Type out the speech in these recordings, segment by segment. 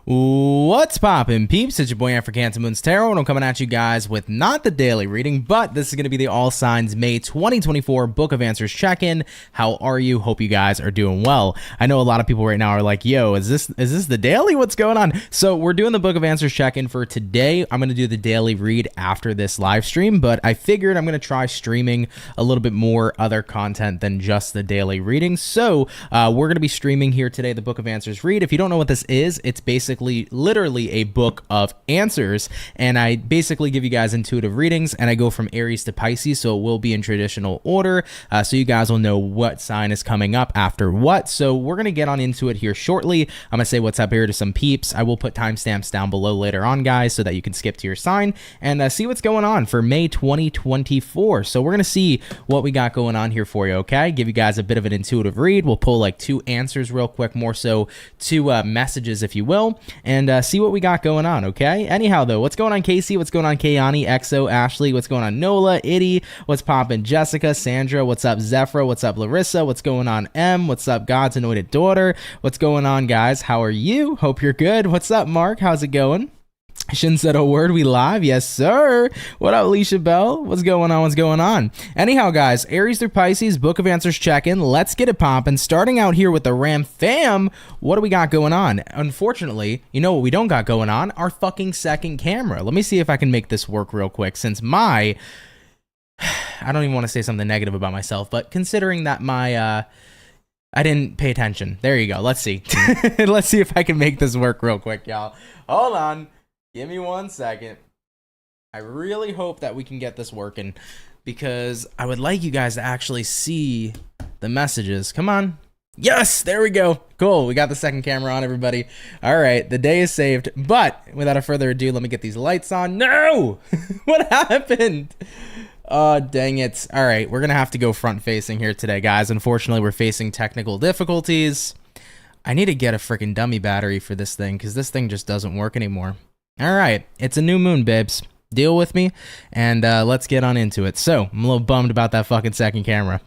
What's poppin', peeps? It's your boy for CancerMoonsTarot, and I'm coming at you guys with not the daily reading, but this is going to be the All Signs May 2024 Book of Answers check-in. How are you? Hope you guys are doing well. I know a lot of people right now are like, yo, is this the daily? What's going on? So we're doing the Book of Answers check-in for today. I'm going to do the daily read after this live stream, but I figured I'm going to try streaming a little bit more other content than just the daily reading. So we're going to be streaming here today the Book of Answers read. If you don't know what this is, it's basically literally a book of answers, and I basically give you guys intuitive readings, and I go from Aries to Pisces, so it will be in traditional order, so you guys will know what sign is coming up after what. So we're gonna get on into it here shortly. I'm gonna say what's up here to some peeps. I will put timestamps down below later on, guys, so that you can skip to your sign and see what's going on for May 2024. So we're gonna see what we got going on here for you. Okay, give you guys a bit of an intuitive read. We'll pull like 2 answers real quick, more so 2 messages, if you will, and see what we got going on. Okay, anyhow though, what's going on Casey? What's going on Kayani, Exo, Ashley? What's going on Nola, Itty? What's poppin', Jessica, Sandra? What's up Zephra? What's up Larissa? What's going on M? What's up God's anointed daughter? What's going on guys? How are you? Hope you're good. What's up Mark? How's it going? I shouldn't said a word. We live. Yes, sir. What up, Alicia Bell? What's going on? What's going on? Anyhow, guys, Aries through Pisces, Book of Answers check-in. Let's get it poppin'. Starting out here with the Ram fam. What do we got going on? Unfortunately, you know what we don't got going on? Our fucking second camera. Let me see if I can make this work real quick, since I don't even want to say something negative about myself, but considering that I didn't pay attention. There you go. Let's see. Let's see if I can make this work real quick, y'all. Hold on. Give me 1 second. I really hope that we can get this working, because I would like you guys to actually see the messages. Come on. Yes, there we go. Cool. We got the second camera on, everybody. All right, the day is saved. But without a further ado, let me get these lights on. No! What happened? Oh, dang it. All right, we're going to have to go front facing here today, guys. Unfortunately, we're facing technical difficulties. I need to get a freaking dummy battery for this thing, because this thing just doesn't work anymore. All right, it's a new moon, babes. Deal with me, and let's get on into it. So, I'm a little bummed about that fucking second camera.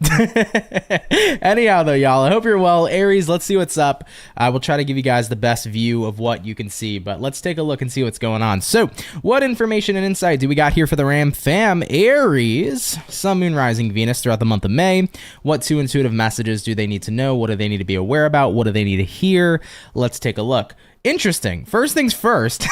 Anyhow, though, y'all, I hope you're well. Aries, let's see what's up. I will try to give you guys the best view of what you can see, but let's take a look and see what's going on. So, what information and insight do we got here for the Ram fam? Aries, Sun, Moon, Rising, Venus throughout the month of May. What 2 intuitive messages do they need to know? What do they need to be aware about? What do they need to hear? Let's take a look. Interesting. First things first,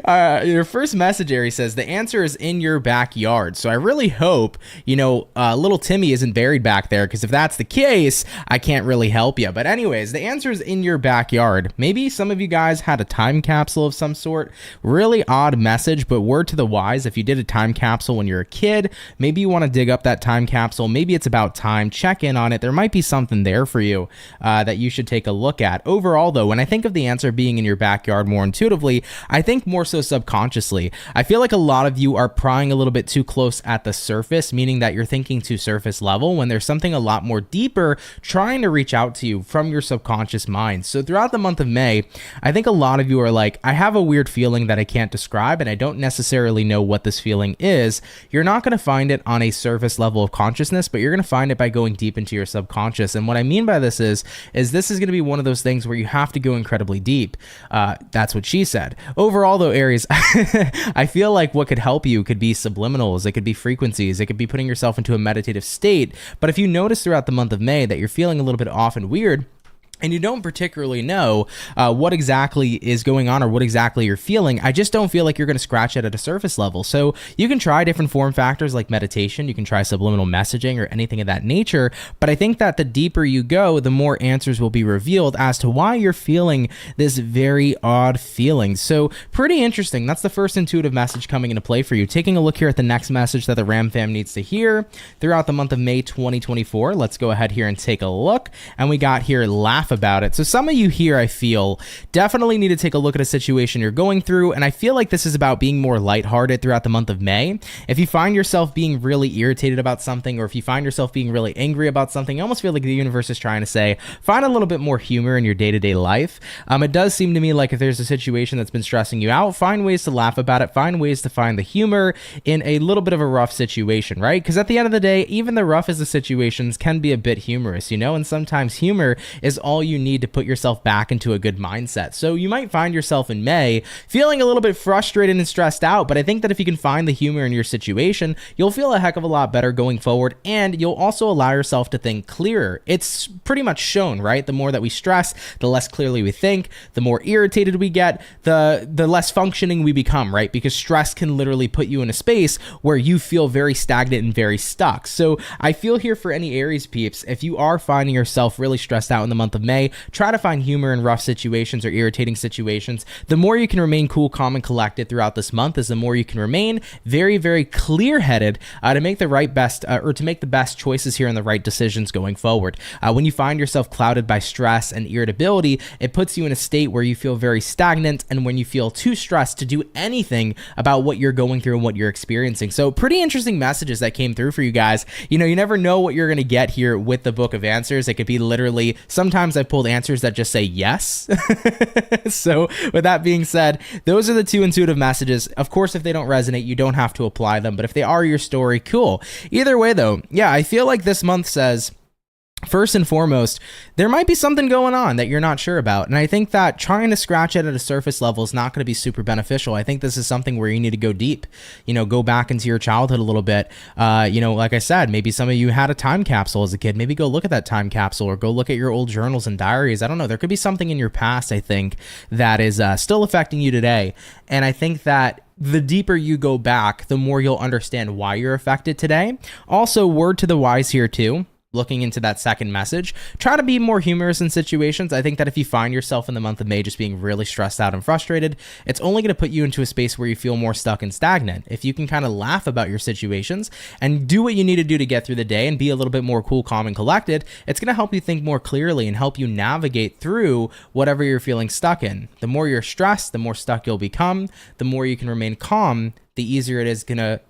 your first message, Aries, says the answer is in your backyard. So I really hope, little Timmy isn't buried back there, because if that's the case, I can't really help you. But anyways, the answer is in your backyard. Maybe some of you guys had a time capsule of some sort. Really odd message, but word to the wise, if you did a time capsule when you're a kid, maybe you want to dig up that time capsule. Maybe it's about time. Check in on it. There might be something there for you that you should take a look at. Overall, though, when I think of the answer being in your backyard more intuitively, I think more so subconsciously. I feel like a lot of you are prying a little bit too close at the surface, meaning that you're thinking to surface level when there's something a lot more deeper trying to reach out to you from your subconscious mind. So throughout the month of May, I think a lot of you are like, I have a weird feeling that I can't describe, and I don't necessarily know what this feeling is. You're not going to find it on a surface level of consciousness, but you're going to find it by going deep into your subconscious. And what I mean by this is this is going to be one of those things where you have to go incredibly deep. That's what she said. Overall, though, Aries, I feel like what could help you could be subliminals. It could be frequencies. It could be putting yourself into a meditative state. But if you notice throughout the month of May that you're feeling a little bit off and weird, and you don't particularly know what exactly is going on or what exactly you're feeling, I just don't feel like you're going to scratch it at a surface level. So you can try different form factors like meditation, you can try subliminal messaging or anything of that nature, but I think that the deeper you go, the more answers will be revealed as to why you're feeling this very odd feeling. So pretty interesting. That's the first intuitive message coming into play for you. Taking a look here at the next message that the Ram fam needs to hear throughout the month of May 2024. Let's go ahead here and take a look. And we got here, laugh about it. So some of you here, I feel, definitely need to take a look at a situation you're going through, and I feel like this is about being more lighthearted throughout the month of May. If you find yourself being really irritated about something, or if you find yourself being really angry about something, I almost feel like the universe is trying to say, find a little bit more humor in your day-to-day life. It does seem to me like if there's a situation that's been stressing you out, find ways to laugh about it, find ways to find the humor in a little bit of a rough situation, right? Because at the end of the day, even the roughest of situations can be a bit humorous, and sometimes humor is all all you need to put yourself back into a good mindset. So you might find yourself in May feeling a little bit frustrated and stressed out, but I think that if you can find the humor in your situation, you'll feel a heck of a lot better going forward, and you'll also allow yourself to think clearer. It's pretty much shown, right? The more that we stress, the less clearly we think, the more irritated we get, the less functioning we become, right? Because stress can literally put you in a space where you feel very stagnant and very stuck. So I feel here for any Aries peeps, if you are finding yourself really stressed out in the month of May, try to find humor in rough situations or irritating situations. The more you can remain cool, calm, and collected throughout this month is the more you can remain very, very clear-headed to make the best choices here and the right decisions going forward. When you find yourself clouded by stress and irritability, it puts you in a state where you feel very stagnant, and when you feel too stressed to do anything about what you're going through and what you're experiencing. So pretty interesting messages that came through for you guys. You know, you never know what you're going to get here with the Book of Answers. It could be literally, sometimes I've pulled answers that just say yes. So with that being said, those are the two intuitive messages. Of course, if they don't resonate, you don't have to apply them, but if they are your story, cool. Either way though, yeah, I feel like this month says, first and foremost, there might be something going on that you're not sure about. And I think that trying to scratch it at a surface level is not going to be super beneficial. I think this is something where you need to go deep, go back into your childhood a little bit. Like I said, maybe some of you had a time capsule as a kid. Maybe go look at that time capsule or go look at your old journals and diaries. I don't know. There could be something in your past, I think, that is still affecting you today. And I think that the deeper you go back, the more you'll understand why you're affected today. Also, word to the wise here too. Looking into that second message, try to be more humorous in situations. I think that if you find yourself in the month of May just being really stressed out and frustrated, it's only going to put you into a space where you feel more stuck and stagnant. If you can kind of laugh about your situations and do what you need to do to get through the day and be a little bit more cool, calm, and collected, it's going to help you think more clearly and help you navigate through whatever you're feeling stuck in. The more you're stressed, the more stuck you'll become. The more you can remain calm, the easier it's gonna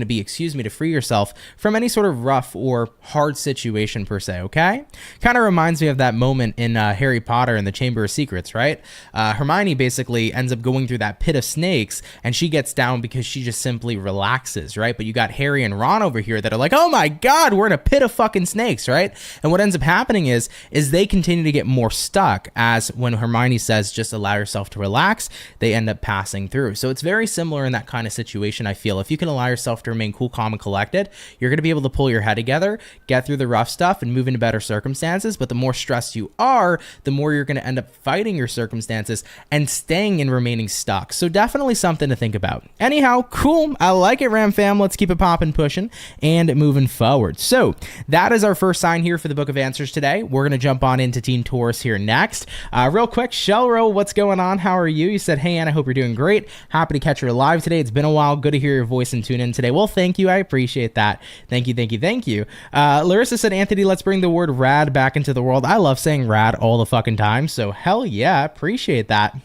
be, to free yourself from any sort of rough or hard situation per se, okay? Kind of reminds me of that moment in Harry Potter and the Chamber of Secrets, right? Hermione basically ends up going through that pit of snakes, and she gets down because she just simply relaxes, right? But you got Harry and Ron over here that are like, oh my God, we're in a pit of fucking snakes, right? And what ends up happening is they continue to get more stuck, as when Hermione says, just allow yourself to relax, they end up passing through. So it's very similar in that kind of situation. I feel if you can allow yourself to remain cool, calm, and collected, you're going to be able to pull your head together, get through the rough stuff, and move into better circumstances. But the more stressed you are, the more you're going to end up fighting your circumstances and staying and remaining stuck. So definitely something to think about. Anyhow, cool. I like it, Ram fam. Let's keep it popping, pushing, and moving forward. So that is our first sign here for the Book of Answers today. We're going to jump on into Team Taurus here next. Real quick, Shelro, what's going on? How are you? You said, hey, Ann, I hope you're doing great. Happy to catch you live today. It's been a while. Good to hear your voice and tune in today. Well, thank you. I appreciate that. Thank you. Larissa said, Anthony, let's bring the word rad back into the world. I love saying rad all the fucking time. So hell yeah, appreciate that.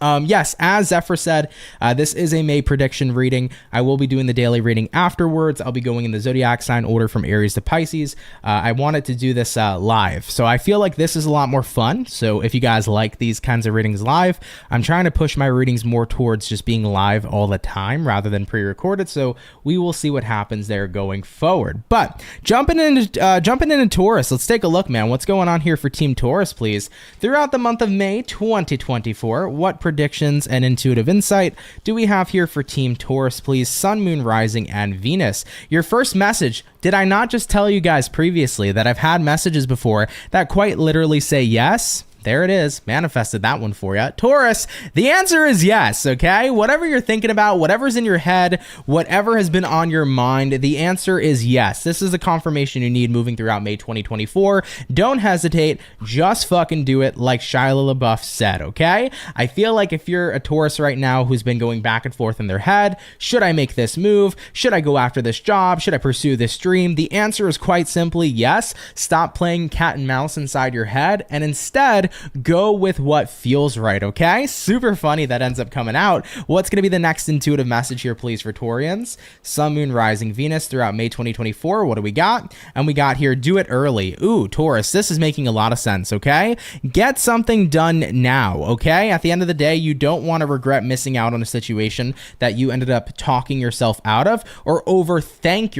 Yes, as Zephyr said, this is a May prediction reading. I will be doing the daily reading afterwards. I'll be going in the zodiac sign order from Aries to Pisces. I wanted to do this live, so I feel like this is a lot more fun. So if you guys like these kinds of readings live, I'm trying to push my readings more towards just being live all the time rather than pre-recorded. So we will see what happens there going forward. But jumping into Taurus, let's take a look, man. What's going on here for Team Taurus, please? Throughout the month of May 2024, what predictions and intuitive insight do we have here for Team Taurus, please? Sun, Moon, Rising, and Venus. Your first message, did I not just tell you guys previously that I've had messages before that quite literally say yes? There it is. Manifested that one for you. Taurus, the answer is yes, okay? Whatever you're thinking about, whatever's in your head, whatever has been on your mind, the answer is yes. This is the confirmation you need moving throughout May 2024. Don't hesitate. Just fucking do it, like Shia LaBeouf said, okay? I feel like if you're a Taurus right now who's been going back and forth in their head, should I make this move? Should I go after this job? Should I pursue this dream? The answer is quite simply yes. Stop playing cat and mouse inside your head and instead go with what feels right, okay? Super funny that ends up coming out. What's going to be the next intuitive message here, please, for Taurians? Sun, Moon, Rising, Venus throughout May 2024. What do we got? And we got here, do it early. Ooh, Taurus, this is making a lot of sense, okay? Get something done now, okay? At the end of the day, you don't want to regret missing out on a situation that you ended up talking yourself out of or overthought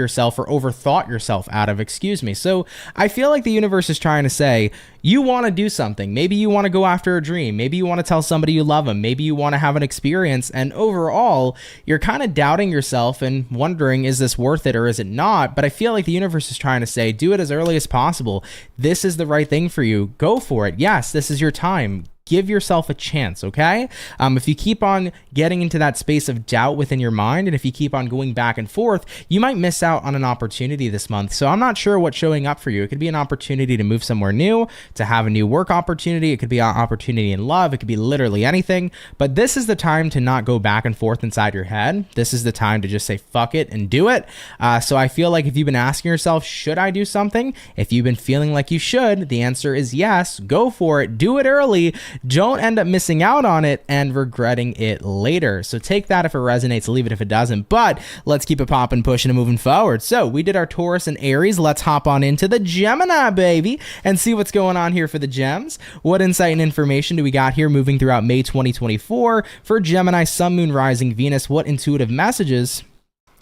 yourself out of, excuse me. So I feel like the universe is trying to say, you want to do something. Maybe you want to go after a dream. Maybe you want to tell somebody you love them. Maybe you want to have an experience. And overall, you're kind of doubting yourself and wondering, is this worth it or is it not? But I feel like the universe is trying to say, do it as early as possible. This is the right thing for you. Go for it. Yes, this is your time. Give yourself a chance, okay? If you keep on getting into that space of doubt within your mind, and if you keep on going back and forth, you might miss out on an opportunity this month. So I'm not sure what's showing up for you. It could be an opportunity to move somewhere new, to have a new work opportunity. It could be an opportunity in love. It could be literally anything. But this is the time to not go back and forth inside your head. This is the time to just say, fuck it and do it. So I feel like if you've been asking yourself, should I do something? If you've been feeling like you should, the answer is yes. Go for it. Do it early. Don't end up missing out on it and regretting it later. So take that if it resonates, leave it if it doesn't. But let's keep it popping, pushing, and moving forward. So we did our Taurus and Aries. Let's hop on into the Gemini, baby, and see what's going on here for the gems. What insight and information do we got here moving throughout May 2024 for Gemini, Sun, Moon, Rising, Venus? What intuitive messages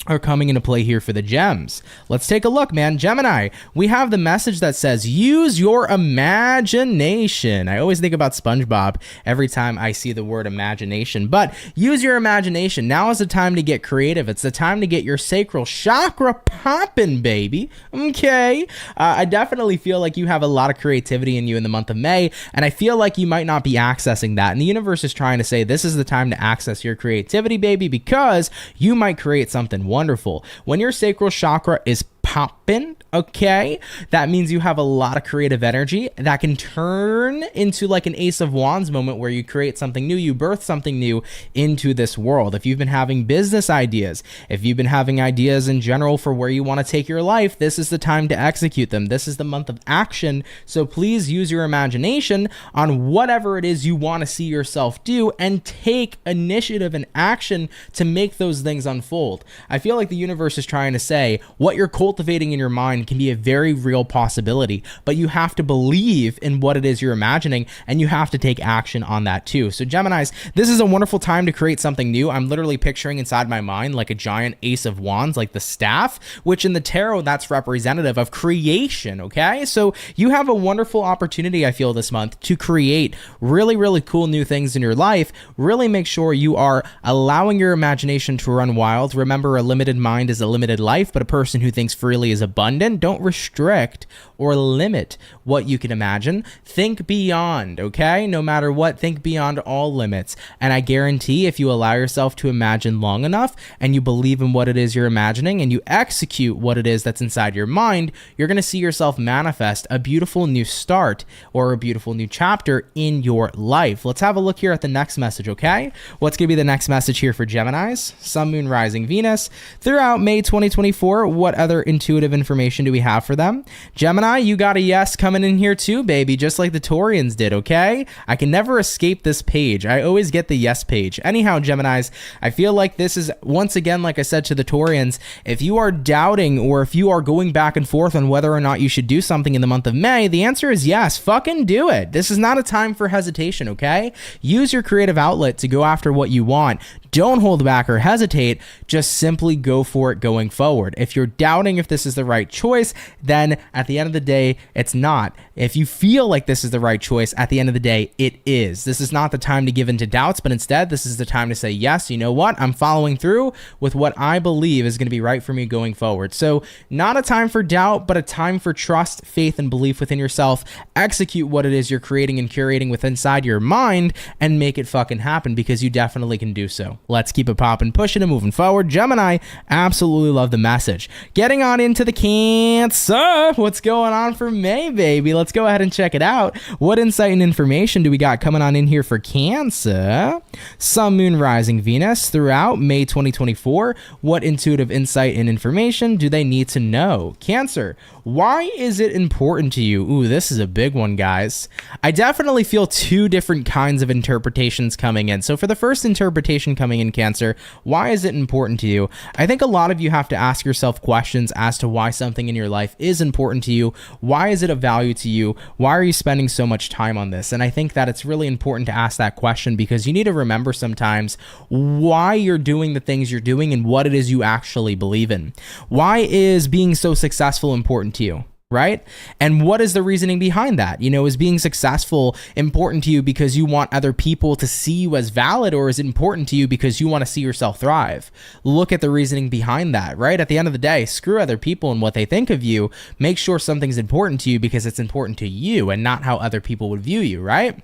are coming into play here for the gems? Let's take a look, man. Gemini, we have the message that says, use your imagination. I always think about SpongeBob every time I see the word imagination, but use your imagination. Now is the time to get creative. It's the time to get your sacral chakra popping, baby. Okay. I definitely feel like you have a lot of creativity in you in the month of May, and I feel like you might not be accessing that. And the universe is trying to say, this is the time to access your creativity, baby, because you might create something wonderful. When your sacral chakra is popping, okay, that means you have a lot of creative energy that can turn into like an Ace of Wands moment where you create something new, you birth something new into this world. If you've been having business ideas, if you've been having ideas in general for where you want to take your life, this is the time to execute them. This is the month of action. So please use your imagination on whatever it is you want to see yourself do and take initiative and action to make those things unfold. I feel like the universe is trying to say what you're cultivating in your mind can be a very real possibility, but you have to believe in what it is you're imagining, and you have to take action on that too. So Geminis, this is a wonderful time to create something new. I'm literally picturing inside my mind like a giant Ace of Wands, like the staff, which in the tarot, that's representative of creation, okay? So you have a wonderful opportunity, I feel, this month to create really, really cool new things in your life. Really make sure you are allowing your imagination to run wild. Remember, a limited mind is a limited life, but a person who thinks freely is abundant. Don't restrict or limit what you can imagine. Think beyond, okay? No matter what, think beyond all limits. And I guarantee if you allow yourself to imagine long enough and you believe in what it is you're imagining and you execute what it is that's inside your mind, you're going to see yourself manifest a beautiful new start or a beautiful new chapter in your life. Let's have a look here at the next message, okay? What's going to be the next message here for Geminis, Sun, Moon, Rising, Venus throughout May 2024? What other intuitive information do we have for them? Gemini, you got a yes coming in here too, baby, just like the Taurians did, okay? I can never escape this page. I always get the yes page. Anyhow, Geminis, I feel like this is, once again, like I said to the Taurians, if you are doubting or if you are going back and forth on whether or not you should do something in the month of May, the answer is yes, fucking do it. This is not a time for hesitation, okay? Use your creative outlet to go after what you want. Don't hold back or hesitate. Just simply go for it going forward. If you're doubting if this is the right choice, then at the end of the day, it's not. If you feel like this is the right choice, at the end of the day, it is. This is not the time to give in to doubts, but instead, this is the time to say, yes, you know what? I'm following through with what I believe is going to be right for me going forward. So not a time for doubt, but a time for trust, faith, and belief within yourself. Execute what it is you're creating and curating with inside your mind and make it fucking happen, because you definitely can do so. Let's keep it popping, pushing, and moving forward. Gemini, absolutely love the message. Getting on into the Cancer. What's going on for May, baby? Let's go ahead and check it out. What insight and information do we got coming on in here for Cancer? Sun, Moon, Rising, Venus throughout May 2024. What intuitive insight and information do they need to know? Cancer, why is it important to you? Ooh, this is a big one, guys. I definitely feel two different kinds of interpretations coming in. So for the first interpretation coming in, Cancer, why is it important to you? I think a lot of you have to ask yourself questions as to why something in your life is important to you. Why is it of value to you? Why are you spending so much time on this? And I think that it's really important to ask that question, because you need to remember sometimes why you're doing the things you're doing and what it is you actually believe in. Why is being so successful important to you? right? And what is the reasoning behind that? You know, is being successful important to you because you want other people to see you as valid, or is it important to you because you want to see yourself thrive? Look at the reasoning behind that, right? At the end of the day, screw other people and what they think of you. Make sure something's important to you because it's important to you and not how other people would view you, right?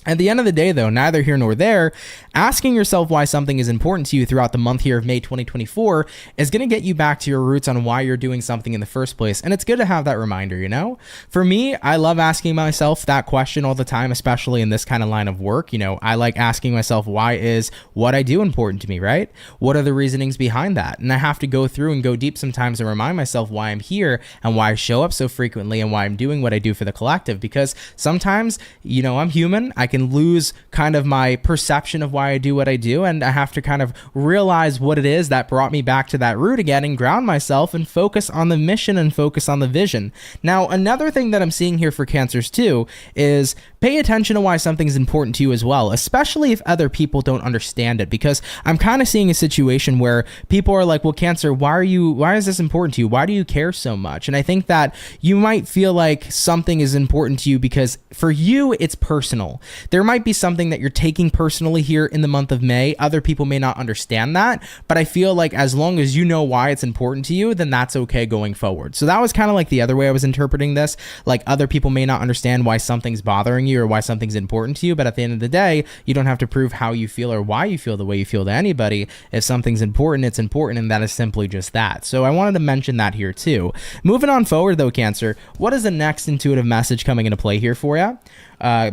At the end of the day, though, neither here nor there, asking yourself why something is important to you throughout the month here of May 2024 is going to get you back to your roots on why you're doing something in the first place. And it's good to have that reminder, you know? For me, I love asking myself that question all the time, especially in this kind of line of work. You know, I like asking myself, why is what I do important to me, right? What are the reasonings behind that? And I have to go through and go deep sometimes and remind myself why I'm here and why I show up so frequently and why I'm doing what I do for the collective. Because sometimes, you know, I'm human. I can lose kind of my perception of why I do what I do, and I have to kind of realize what it is that brought me back to that root again and ground myself and focus on the mission and focus on the vision. Now, another thing that I'm seeing here for Cancers too is pay attention to why something's important to you as well, especially if other people don't understand it, because I'm kind of seeing a situation where people are like, well, Cancer, why is this important to you? Why do you care so much? And I think that you might feel like something is important to you because for you, it's personal. There might be something that you're taking personally here in the month of May. Other people may not understand that, but I feel like as long as you know why it's important to you, then that's okay going forward. So that was kind of like the other way I was interpreting this. Like, other people may not understand why something's bothering you or why something's important to you, but at the end of the day, you don't have to prove how you feel or why you feel the way you feel to anybody. If something's important, it's important, and that is simply just that. So I wanted to mention that here too. Moving on forward though, Cancer, what is the next intuitive message coming into play here for you?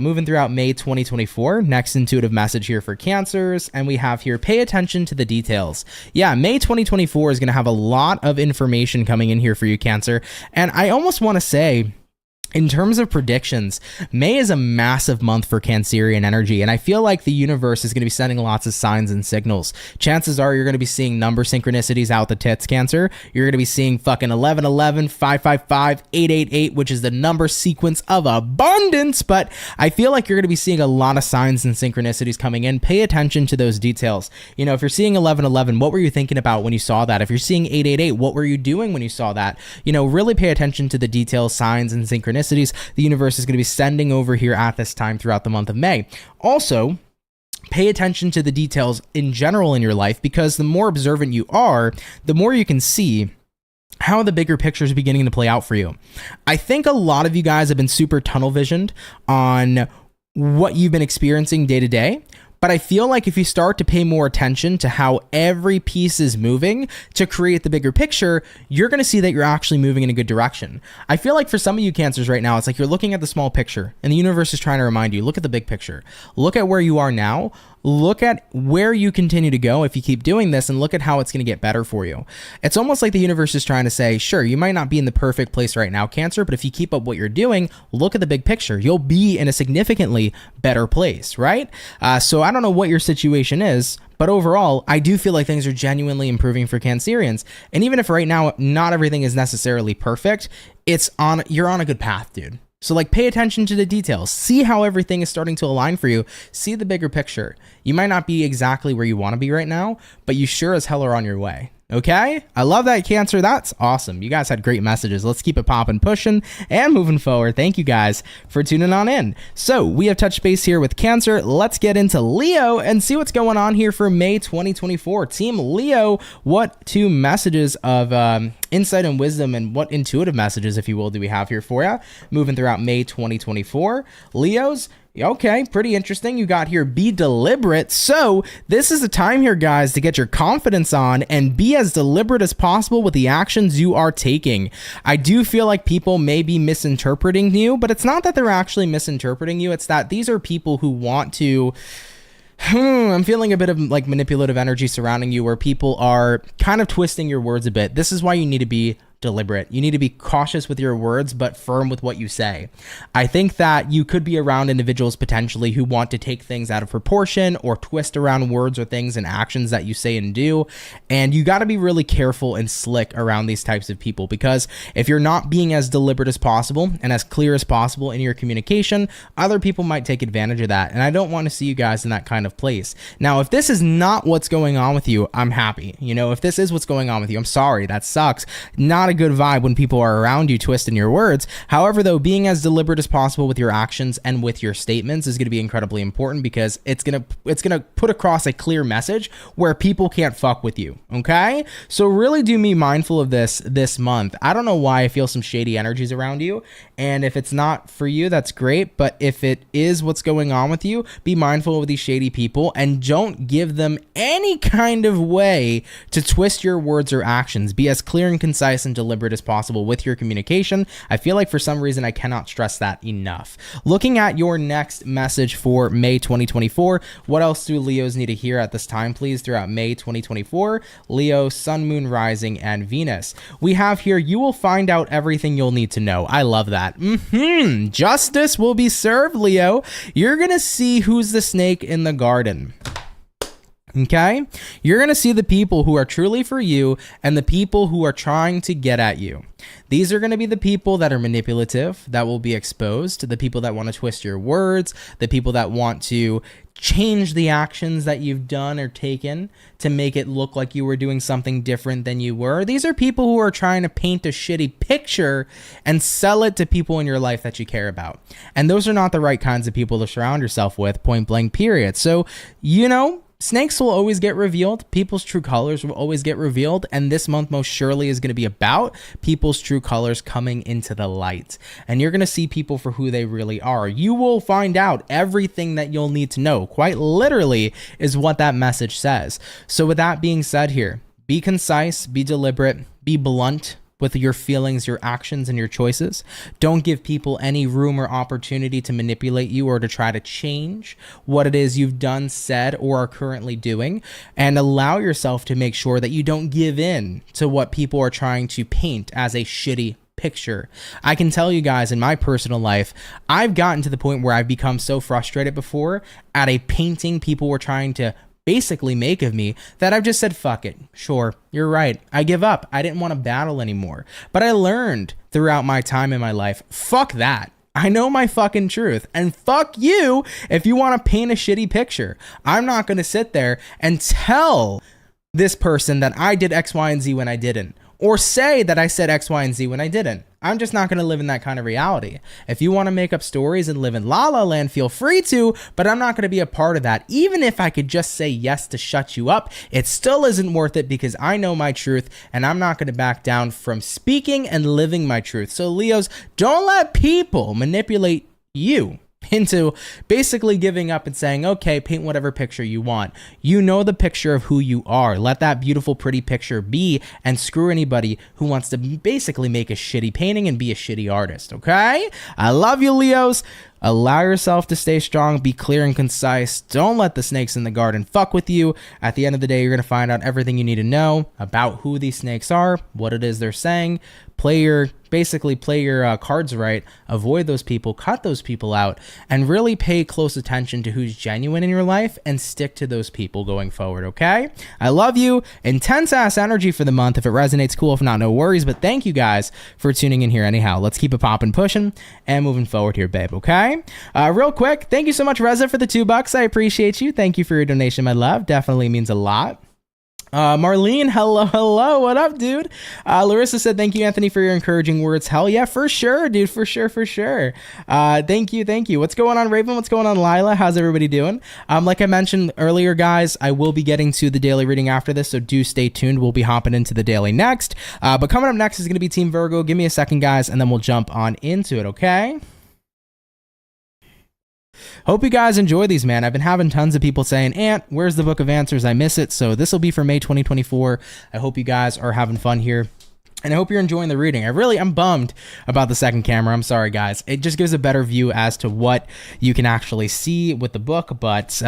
Moving throughout May 2024, next intuitive message here for Cancers, and we have here, pay attention to the details. Yeah, May 2024 is going to have a lot of information coming in here for you, Cancer, and I almost want to say, in terms of predictions, May is a massive month for Cancerian energy, and I feel like the universe is going to be sending lots of signs and signals. Chances are you're going to be seeing number synchronicities out the tits, Cancer. You're going to be seeing fucking 1111, 555, 888, which is the number sequence of abundance, but I feel like you're going to be seeing a lot of signs and synchronicities coming in. Pay attention to those details. You know, if you're seeing 1111, what were you thinking about when you saw that? If you're seeing 888, what were you doing when you saw that? You know, really pay attention to the details, signs, and synchronicities the universe is going to be sending over here at this time throughout the month of May. Also, pay attention to the details in general in your life, because the more observant you are, the more you can see how the bigger picture is beginning to play out for you. I think a lot of you guys have been super tunnel visioned on what you've been experiencing day to day. But I feel like if you start to pay more attention to how every piece is moving to create the bigger picture, you're going to see that you're actually moving in a good direction. I feel like for some of you Cancers right now, it's like you're looking at the small picture and the universe is trying to remind you, look at the big picture. Look at where you are now. Look at where you continue to go if you keep doing this, and look at how it's going to get better for you. It's almost like the universe is trying to say, sure, you might not be in the perfect place right now, Cancer, but if you keep up what you're doing, look at the big picture. You'll be in a significantly better place, right? So I don't know what your situation is, but overall, I do feel like things are genuinely improving for Cancerians. And even if right now not everything is necessarily perfect, you're on a good path, dude. So like, pay attention to the details, see how everything is starting to align for you, see the bigger picture. You might not be exactly where you want to be right now, but you sure as hell are on your way. Okay, I love that, Cancer. That's awesome. You guys had great messages. Let's keep it popping, pushing, and moving forward. Thank you guys for tuning on in. So we have touched base here with Cancer. Let's get into Leo and see what's going on here for May 2024. Team Leo, what two messages of insight and wisdom, and what intuitive messages, if you will, do we have here for you moving throughout May 2024? Leos, okay, pretty interesting. You got here, be deliberate. So this is the time here, guys, to get your confidence on and be as deliberate as possible with the actions you are taking. I do feel like people may be misinterpreting you, but it's not that they're actually misinterpreting you. It's that these are people who want to... I'm feeling a bit of like manipulative energy surrounding you, where people are kind of twisting your words a bit. This is why you need to be deliberate. You need to be cautious with your words, but firm with what you say. I think that you could be around individuals potentially who want to take things out of proportion or twist around words or things and actions that you say and do. And you got to be really careful and slick around these types of people, because if you're not being as deliberate as possible and as clear as possible in your communication, other people might take advantage of that. And I don't want to see you guys in that kind of place. Now, if this is not what's going on with you, I'm happy. You know, if this is what's going on with you, I'm sorry. That sucks. Not a good vibe when people are around you twisting your words. However, though, being as deliberate as possible with your actions and with your statements is going to be incredibly important, because it's going to put across a clear message where people can't fuck with you. Okay? So really do be mindful of this month. I don't know why I feel some shady energies around you, and if it's not for you, that's great, but if it is what's going on with you, be mindful of these shady people and don't give them any kind of way to twist your words or actions. Be as clear and concise and deliberate as possible with your communication. I feel like for some reason I cannot stress that enough. Looking at your next message for May 2024, what else do Leos need to hear at this time, please, throughout May 2024? Leo, Sun, Moon, Rising, and Venus. We have here, you will find out everything you'll need to know. I love that. Justice will be served, Leo. You're gonna see who's the snake in the garden. Okay? You're going to see the people who are truly for you and the people who are trying to get at you. These are going to be the people that are manipulative, that will be exposed, the people that want to twist your words, the people that want to change the actions that you've done or taken to make it look like you were doing something different than you were. These are people who are trying to paint a shitty picture and sell it to people in your life that you care about. And those are not the right kinds of people to surround yourself with, point blank, period. So, snakes will always get revealed. People's true colors will always get revealed. And this month most surely is going to be about people's true colors coming into the light. And you're going to see people for who they really are. You will find out everything that you'll need to know. Quite literally is what that message says. So with that being said here, be concise, be deliberate, be blunt with your feelings, your actions, and your choices. Don't give people any room or opportunity to manipulate you or to try to change what it is you've done, said, or are currently doing. And allow yourself to make sure that you don't give in to what people are trying to paint as a shitty picture. I can tell you guys, in my personal life, I've gotten to the point where I've become so frustrated before at a painting people were trying to basically make of me that I've just said, fuck it. Sure, you're right. I give up. I didn't want to battle anymore. But I learned throughout my time in my life, fuck that. I know my fucking truth, and fuck you if you want to paint a shitty picture. I'm not going to sit there and tell this person that I did X, Y, and Z when I didn't, or say that I said X, Y, and Z when I didn't. I'm just not going to live in that kind of reality. If you want to make up stories and live in La La Land, feel free to, but I'm not going to be a part of that. Even if I could just say yes to shut you up, it still isn't worth it, because I know my truth and I'm not going to back down from speaking and living my truth. So Leos, don't let people manipulate you into basically giving up and saying, okay, paint whatever picture you want. You know the picture of who you are. Let that beautiful, pretty picture be, and screw anybody who wants to basically make a shitty painting and be a shitty artist, okay? I love you, Leos. Allow yourself to stay strong, be clear and concise. Don't let the snakes in the garden fuck with you. At the end of the day, you're going to find out everything you need to know about who these snakes are, what it is they're saying. Play your cards right, avoid those people, cut those people out, and really pay close attention to who's genuine in your life and stick to those people going forward, okay? I love you. Intense ass energy for the month. If it resonates, cool. If not, no worries. But thank you guys for tuning in here anyhow. Let's keep it popping, pushing, and moving forward here, babe, okay? Real quick, thank you so much, Reza, for the $2. I appreciate you. Thank you for your donation, my love. Definitely means a lot. Marlene, hello, what up, dude? Larissa said, thank you, Anthony, for your encouraging words. Hell yeah, for sure, dude, for sure. Thank you. What's going on, Raven? What's going on, Lila? How's everybody doing? Like I mentioned earlier, guys, I will be getting to the daily reading after this, so do stay tuned. We'll be hopping into the daily next. But coming up next is going to be Team Virgo. Give me a second, guys, and then we'll jump on into it, okay? Hope you guys enjoy these, man. I've been having tons of people saying, Ant, where's the Book of Answers? I miss it. So this will be for May 2024. I hope you guys are having fun here. And I hope you're enjoying the reading. I'm bummed about the second camera. I'm sorry, guys. It just gives a better view as to what you can actually see with the book. But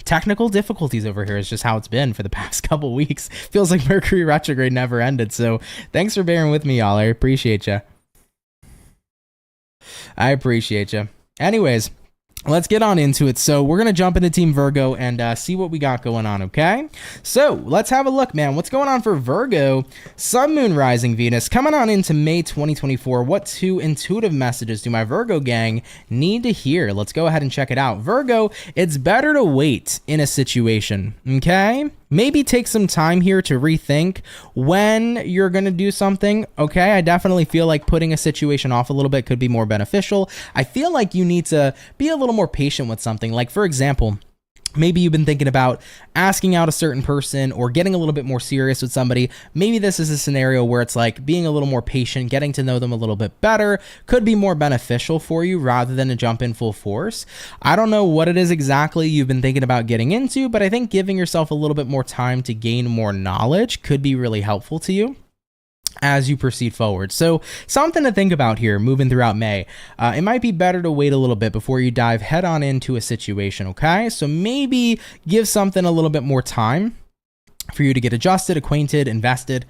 technical difficulties over here is just how it's been for the past couple weeks. Feels like Mercury retrograde never ended. So thanks for bearing with me, y'all. I appreciate you. Anyways, let's get on into it. So we're going to jump into Team Virgo and see what we got going on, okay? So let's have a look, man. What's going on for Virgo? Sun, Moon, Rising, Venus. Coming on into May 2024, what two intuitive messages do my Virgo gang need to hear? Let's go ahead and check it out. Virgo, it's better to wait in a situation, okay? maybe take some time here to rethink when you're going to do something. Okay, I definitely feel like putting a situation off a little bit could be more beneficial. I feel like you need to be a little more patient with something. Like, for example, maybe you've been thinking about asking out a certain person or getting a little bit more serious with somebody. Maybe this is a scenario where it's like being a little more patient, getting to know them a little bit better could be more beneficial for you rather than to jump in full force. I don't know what it is exactly you've been thinking about getting into, but I think giving yourself a little bit more time to gain more knowledge could be really helpful to you as you proceed forward. So something to think about here moving throughout May. It might be better to wait a little bit before you dive head on into a situation, okay? So maybe give something a little bit more time for you to get adjusted, acquainted, invested,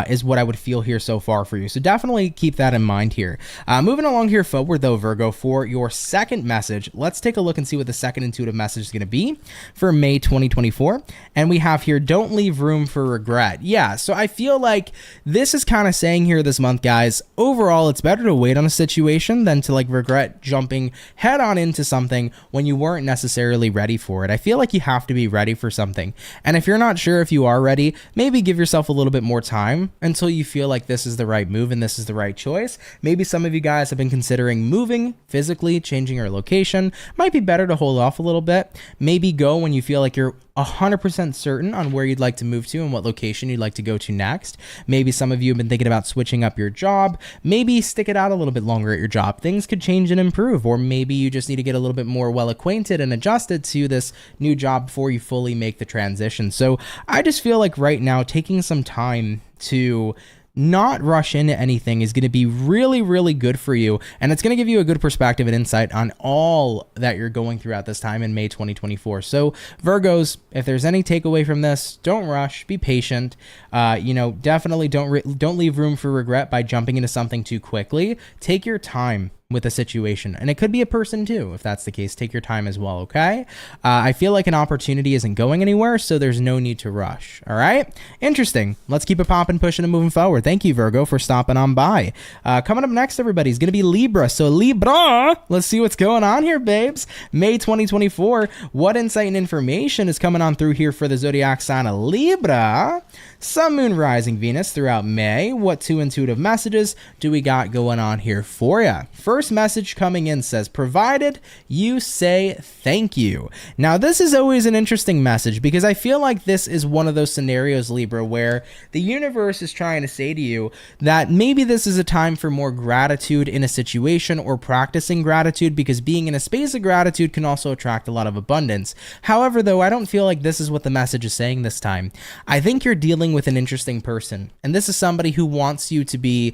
is what I would feel here so far for you. So definitely keep that in mind here. Moving along here forward though, Virgo, for your second message, let's take a look and see what the second intuitive message is going to be for May 2024. And we have here, don't leave room for regret. Yeah, so I feel like this is kind of saying here this month, guys, overall, it's better to wait on a situation than to like regret jumping head on into something when you weren't necessarily ready for it. I feel like you have to be ready for something. And if you're not sure if you are ready, maybe give yourself a little bit more time until you feel like this is the right move and this is the right choice. Maybe some of you guys have been considering moving physically, changing your location. Might be better to hold off a little bit. Maybe go when you feel like you're 100% certain on where you'd like to move to and what location you'd like to go to next. Maybe some of you have been thinking about switching up your job. Maybe stick it out a little bit longer at your job. Things could change and improve, or maybe you just need to get a little bit more well acquainted and adjusted to this new job before you fully make the transition. So I just feel like right now taking some time to not rush into anything is going to be really, really good for you. And it's going to give you a good perspective and insight on all that you're going through at this time in May 2024. So Virgos, if there's any takeaway from this, don't rush, be patient. Definitely don't leave room for regret by jumping into something too quickly. Take your time with a situation, and it could be a person too. If that's the case, take your time as well. Okay. I feel like an opportunity isn't going anywhere, so there's no need to rush. All right. Interesting. Let's keep it popping, pushing, and moving forward. Thank you, Virgo, for stopping on by. Coming up next, everybody, is going to be Libra. So Libra, let's see what's going on here, babes. May 2024. What insight and information is coming on through here for the zodiac sign of Libra? Sun, Moon, Rising, Venus throughout May. What two intuitive messages do we got going on here for you? First message coming in says, provided you say thank you. Now, this is always an interesting message because I feel like this is one of those scenarios, Libra, where the universe is trying to say to you that maybe this is a time for more gratitude in a situation or practicing gratitude, because being in a space of gratitude can also attract a lot of abundance. However, though, I don't feel like this is what the message is saying this time. I think you're dealing with an interesting person, and this is somebody who wants you to be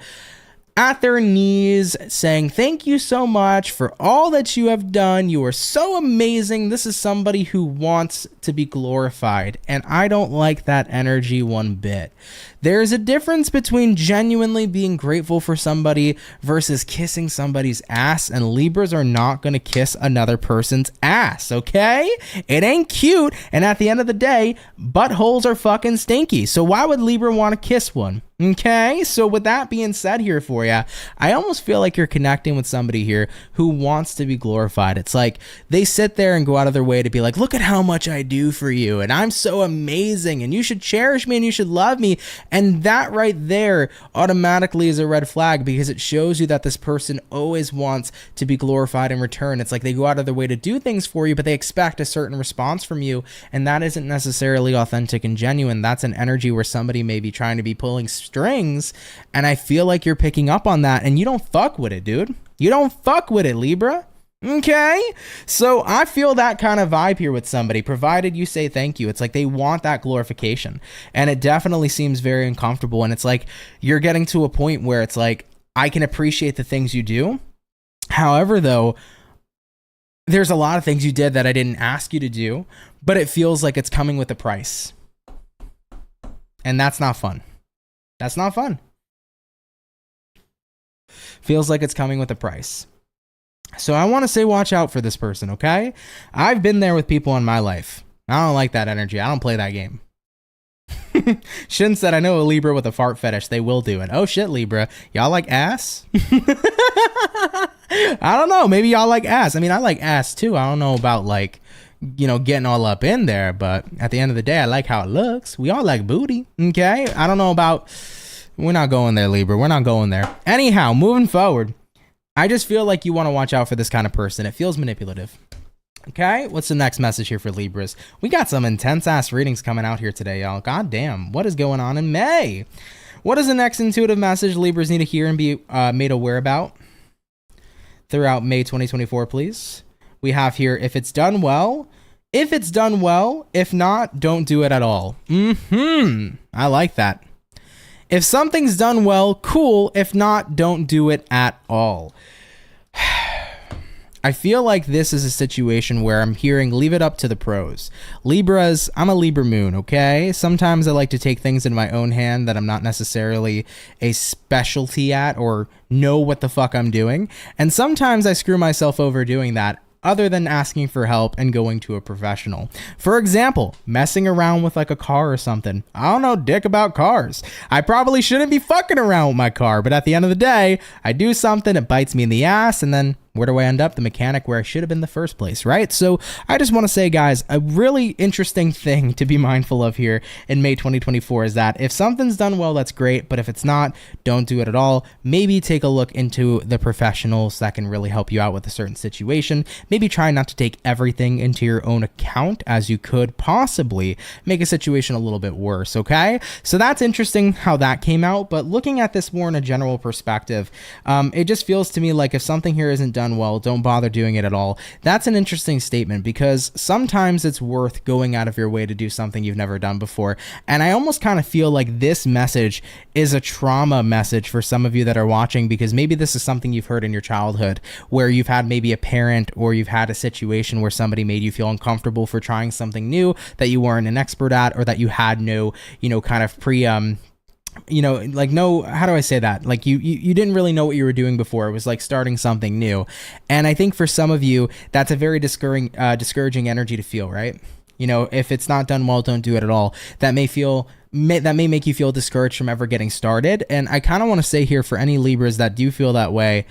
at their knees saying, thank you so much for all that you have done. You are so amazing. This is somebody who wants to be glorified, and I don't like that energy one bit. There's a difference between genuinely being grateful for somebody versus kissing somebody's ass, and Libras are not going to kiss another person's ass, okay? It ain't cute, and at the end of the day, buttholes are fucking stinky, so why would Libra want to kiss one? Okay, so with that being said here for you, I almost feel like you're connecting with somebody here who wants to be glorified. It's like they sit there and go out of their way to be like, look at how much I do for you, and I'm so amazing, and you should cherish me, and you should love me. And that right there automatically is a red flag, because it shows you that this person always wants to be glorified in return. It's like they go out of their way to do things for you, but they expect a certain response from you, and that isn't necessarily authentic and genuine. That's an energy where somebody may be trying to be pulling strings, and I feel like you're picking up on that, and you don't fuck with it, dude. You don't fuck with it, Libra. Okay, so I feel that kind of vibe here with somebody, provided you say thank you. It's like they want that glorification, and it definitely seems very uncomfortable, and it's like you're getting to a point where it's like, I can appreciate the things you do. However, though, there's a lot of things you did that I didn't ask you to do, but it feels like it's coming with a price, and that's not fun. That's not fun. Feels like it's coming with a price. So I want to say watch out for this person, okay? I've been there with people in my life. I don't like that energy. I don't play that game. Shin said, I know a Libra with a fart fetish. They will do it. Oh shit, Libra. Y'all like ass? I don't know. Maybe y'all like ass. I mean, I like ass too. I don't know about like, getting all up in there, but at the end of the day, I like how it looks. We all like booty, okay? I don't know about, we're not going there, Libra. We're not going there. Anyhow, moving forward, I just feel like you want to watch out for this kind of person. It feels manipulative. Okay, what's the next message here for Libras? We got some intense ass readings coming out here today, y'all. God damn, what is going on in May? What is the next intuitive message Libras need to hear and be made aware about throughout May 2024, please? We have here, if it's done well, if not, don't do it at all. I like that. If something's done well, cool. If not, don't do it at all. I feel like this is a situation where I'm hearing leave it up to the pros. Libras, I'm a Libra Moon, okay? Sometimes I like to take things in my own hand that I'm not necessarily a specialty at or know what the fuck I'm doing. And sometimes I screw myself over doing that, other than asking for help and going to a professional. For example, messing around with like a car or something. I don't know dick about cars. I probably shouldn't be fucking around with my car, but at the end of the day, I do something, it bites me in the ass, and then where do I end up? The mechanic where I should have been in the first place, right? So I just want to say, guys, a really interesting thing to be mindful of here in May 2024 is that if something's done well, that's great. But if it's not, don't do it at all. Maybe take a look into the professionals that can really help you out with a certain situation. Maybe try not to take everything into your own account, as you could possibly make a situation a little bit worse, okay? So that's interesting how that came out. But looking at this more in a general perspective, it just feels to me like if something here isn't done well, don't bother doing it at all. That's an interesting statement, because sometimes it's worth going out of your way to do something you've never done before. And I almost kind of feel like this message is a trauma message for some of you that are watching, because maybe this is something you've heard in your childhood where you've had maybe a parent or you've had a situation where somebody made you feel uncomfortable for trying something new that you weren't an expert at, or that you had no, kind of no, how do I say that? Like you didn't really know what you were doing before. It was like starting something new. And I think for some of you, that's a very discouraging energy to feel, right? If it's not done well, don't do it at all. That may make you feel discouraged from ever getting started. And I kind of want to say here, for any Libras that do feel that way,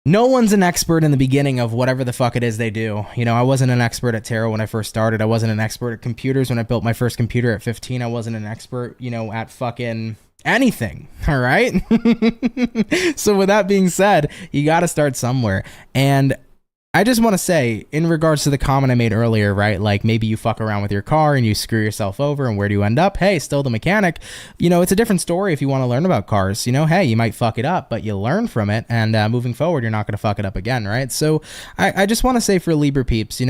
no one's an expert in the beginning of whatever the fuck it is they do. I wasn't an expert at tarot when I first started. I wasn't an expert at computers when I built my first computer at 15. I wasn't an expert, at fucking anything. All right. So with that being said, you got to start somewhere. And I just want to say, in regards to the comment I made earlier, right? Like maybe you fuck around with your car and you screw yourself over, and where do you end up? Hey, still the mechanic. It's a different story if you want to learn about cars. Hey, you might fuck it up, but you learn from it, and moving forward, you're not going to fuck it up again, right? So I just want to say for Libra peeps,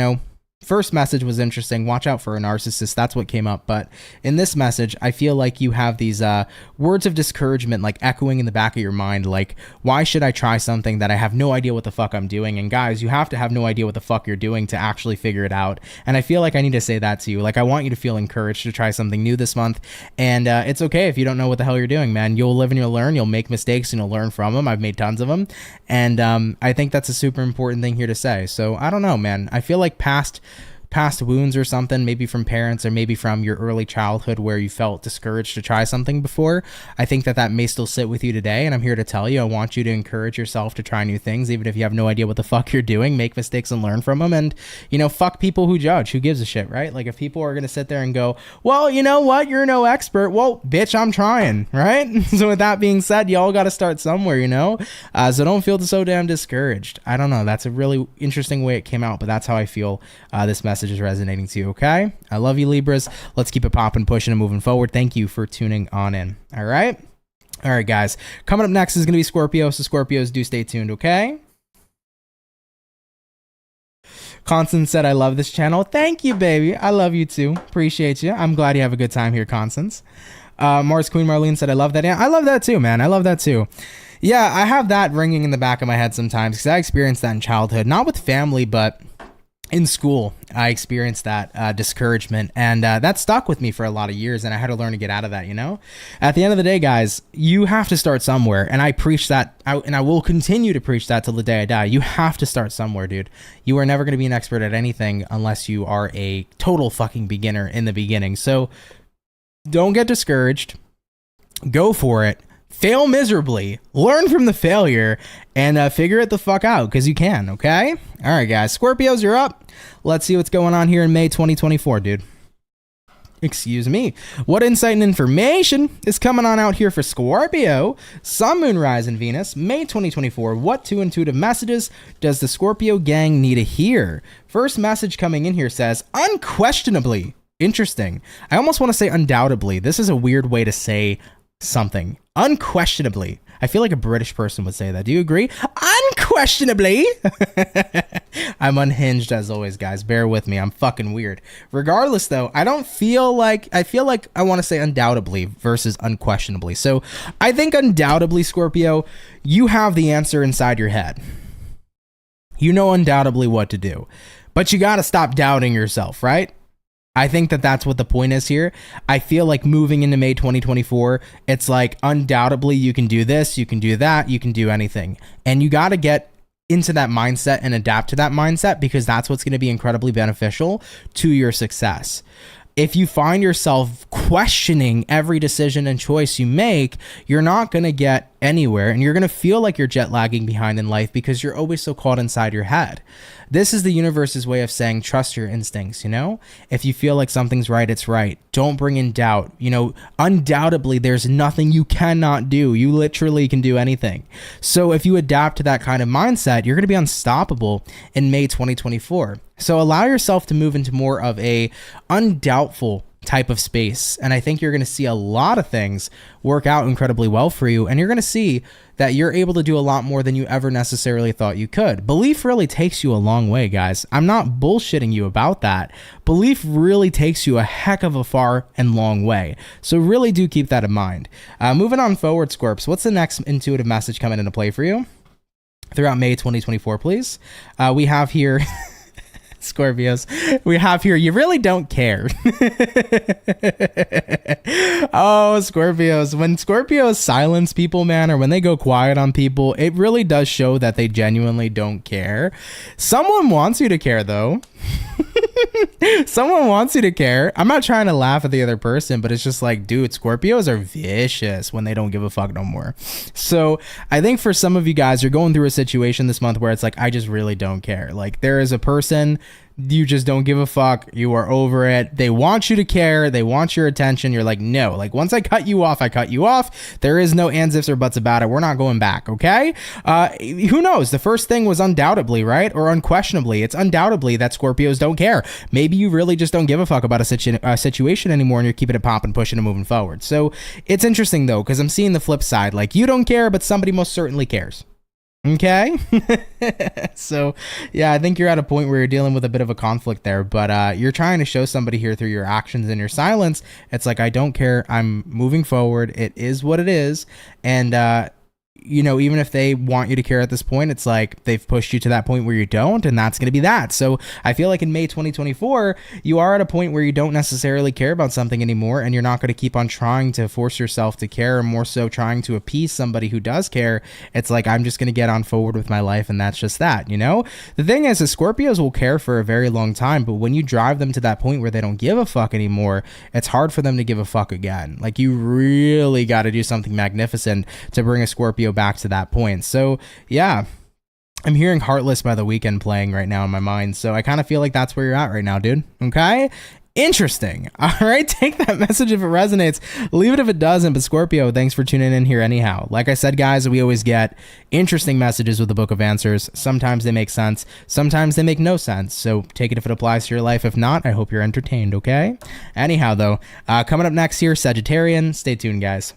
first message was interesting. Watch out for a narcissist. That's what came up. But in this message, I feel like you have these words of discouragement like echoing in the back of your mind. Like, why should I try something that I have no idea what the fuck I'm doing? And guys, you have to have no idea what the fuck you're doing to actually figure it out. And I feel like I need to say that to you. Like, I want you to feel encouraged to try something new this month. And it's okay if you don't know what the hell you're doing, man. You'll live and you'll learn. You'll make mistakes and you'll learn from them. I've made tons of them. And I think that's a super important thing here to say. So I don't know, man. I feel like past wounds or something, maybe from parents or maybe from your early childhood where you felt discouraged to try something before, I think that may still sit with you today. And I'm here to tell you, I want you to encourage yourself to try new things, even if you have no idea what the fuck you're doing. Make mistakes and learn from them. And, fuck people who judge. Who gives a shit, right? Like, if people are going to sit there and go, well, you know what? You're no expert. Well, bitch, I'm trying, right? So with that being said, y'all got to start somewhere, so don't feel so damn discouraged. I don't know. That's a really interesting way it came out, but that's how I feel this message is resonating to you. Okay, I love you, Libras. Let's keep it popping, pushing, and moving forward. Thank you for tuning on in. All right, guys, coming up next is going to be Scorpio, so Scorpios, do stay tuned. Okay, Constance said, I love this channel. Thank you, baby. I love you too. Appreciate you. I'm glad you have a good time here, Constance. Mars Queen Marlene said, I love that. Yeah, I love that too, man. I love that too. Yeah, I have that ringing in the back of my head sometimes, because I experienced that in childhood, not with family, but in school. I experienced that discouragement, and that stuck with me for a lot of years, and I had to learn to get out of that. At the end of the day, guys, you have to start somewhere, and I preach that out, and I will continue to preach that till the day I die. You have to start somewhere, dude. You are never going to be an expert at anything unless you are a total fucking beginner in the beginning. So don't get discouraged. Go for it. fail miserably, learn from the failure, and figure it the fuck out, because you can, okay? All right, guys. Scorpios, you're up. Let's see what's going on here in May 2024, dude. Excuse me. What insight and information is coming on out here for Scorpio? Sun, Moon, Rise, and Venus, May 2024. What 2 intuitive messages does the Scorpio gang need to hear? First message coming in here says, unquestionably. Interesting. I almost want to say undoubtedly. This is a weird way to say something. Unquestionably. I feel like a British person would say that. Do you agree? Unquestionably. I'm unhinged as always, guys. Bear with me. I'm fucking weird. Regardless, though, I feel like I want to say undoubtedly versus unquestionably. So I think undoubtedly, Scorpio, you have the answer inside your head. You know undoubtedly what to do. But you got to stop doubting yourself, right? I think that that's what the point is here. I feel like moving into May 2024, it's like undoubtedly you can do this, you can do that, you can do anything. And you got to get into that mindset and adapt to that mindset, because that's what's going to be incredibly beneficial to your success. If you find yourself questioning every decision and choice you make, you're not going to get anywhere, and you're going to feel like you're jet lagging behind in life because you're always so caught inside your head. This is the universe's way of saying, trust your instincts, you know? If you feel like something's right, it's right. Don't bring in doubt. You know, undoubtedly, there's nothing you cannot do. You literally can do anything. So if you adapt to that kind of mindset, you're going to be unstoppable in May 2024. So allow yourself to move into more of a undoubtful type of space. And I think you're going to see a lot of things work out incredibly well for you. And you're going to see that you're able to do a lot more than you ever necessarily thought you could. Belief really takes you a long way, guys. I'm not bullshitting you about that. Belief really takes you a heck of a far and long way. So really do keep that in mind. Moving on forward, Scorps, what's the next intuitive message coming into play for you throughout May 2024, please? We have here... Scorpios, we have here, you really don't care. Oh, Scorpios, when Scorpios silence people, man, or when they go quiet on people, it really does show that they genuinely don't care. Someone wants you to care, though. Someone wants you to care. I'm not trying to laugh at the other person, but it's just like, dude, Scorpios are vicious when they don't give a fuck no more. So I think for some of you guys, you're going through a situation this month where it's like, I just really don't care. Like, there is a person, you just don't give a fuck. You are over it. They want you to care. They want your attention. You're like, no. Like, once I cut you off, I cut you off. There is no ands, ifs, or buts about it. We're not going back, okay? Who knows? The first thing was undoubtedly, right? Or unquestionably. It's undoubtedly that Scorpios don't care. Maybe you really just don't give a fuck about a situation anymore, and you're keeping it popping, pushing, and moving forward. So it's interesting, though, because I'm seeing the flip side. Like, you don't care, but somebody most certainly cares. Okay. So yeah, I think you're at a point where you're dealing with a bit of a conflict there, but you're trying to show somebody here through your actions and your silence. It's like, I don't care. I'm moving forward. It is what it is. And, you know, even if they want you to care at this point, it's like they've pushed you to that point where you don't, and that's going to be that. So I feel like in May 2024, you are at a point where you don't necessarily care about something anymore, and you're not going to keep on trying to force yourself to care, or more so trying to appease somebody who does care. It's like, I'm just going to get on forward with my life, and that's just that, you know? The thing is, the Scorpios will care for a very long time, but when you drive them to that point where they don't give a fuck anymore, it's hard for them to give a fuck again. Like, you really got to do something magnificent to bring a Scorpio back to that point. So yeah, I'm hearing Heartless by The Weeknd playing right now in my mind, so I kind of feel like that's where you're at right now, dude. Okay, interesting. All right, take that message if it resonates, leave it if it doesn't. But Scorpio, thanks for tuning in here anyhow. Like I said, guys, we always get interesting messages with the Book of Answers. Sometimes they make sense, sometimes they make no sense, so take it if it applies to your life. If not, I hope you're entertained. Okay, anyhow, though, coming up next here, Sagittarian, stay tuned, guys.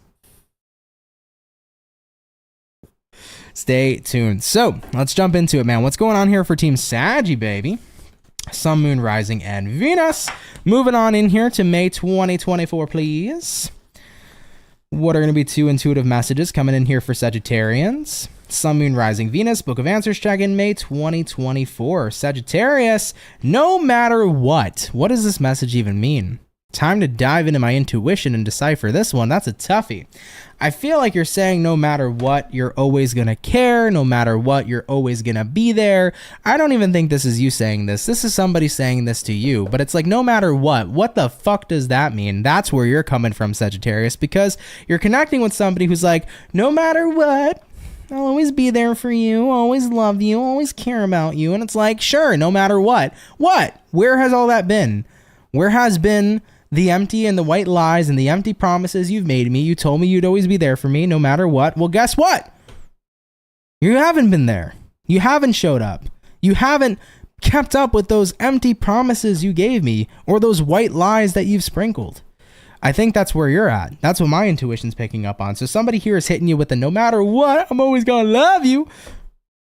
Stay tuned. So let's jump into it, man. What's going on here for Team Saggy, baby? Sun, Moon, Rising, and Venus. Moving on in here to May 2024, please. What are going to be 2 intuitive messages coming in here for Sagittarians? Sun, Moon, Rising, Venus, Book of Answers check-in, May 2024. Sagittarius, no matter what does this message even mean? Time to dive into my intuition and decipher this one. That's a toughie. I feel like you're saying no matter what, you're always going to care. No matter what, you're always going to be there. I don't even think this is you saying this. This is somebody saying this to you. But it's like, no matter what the fuck does that mean? That's where you're coming from, Sagittarius, because you're connecting with somebody who's like, no matter what, I'll always be there for you, always love you, always care about you. And it's like, sure, no matter what. What? Where has all that been? Where has been the empty and the white lies and the empty promises you've made me? You told me you'd always be there for me no matter what. Well, guess what? You haven't been there. You haven't showed up. You haven't kept up with those empty promises you gave me or those white lies that you've sprinkled. I think that's where you're at. That's what my intuition's picking up on. So somebody here is hitting you with the no matter what, I'm always going to love you.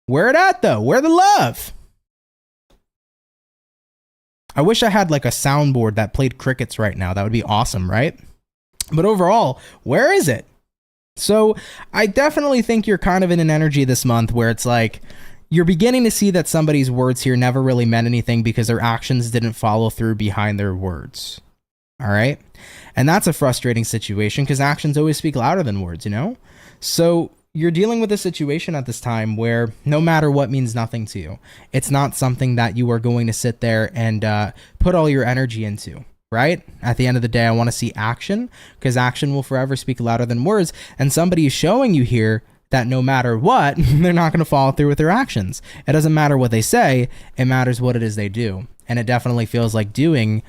Where it at though? Where the love? I wish I had like a soundboard that played crickets right now. That would be awesome, right? But overall, where is it? So I definitely think you're kind of in an energy this month where it's like you're beginning to see that somebody's words here never really meant anything because their actions didn't follow through behind their words. All right? And that's a frustrating situation because actions always speak louder than words, you know? So you're dealing with a situation at this time where no matter what means nothing to you. It's not something that you are going to sit there and put all your energy into, right? At the end of the day, I want to see action because action will forever speak louder than words. And somebody is showing you here that no matter what, they're not going to follow through with their actions. It doesn't matter what they say. It matters what it is they do. And it definitely feels like doing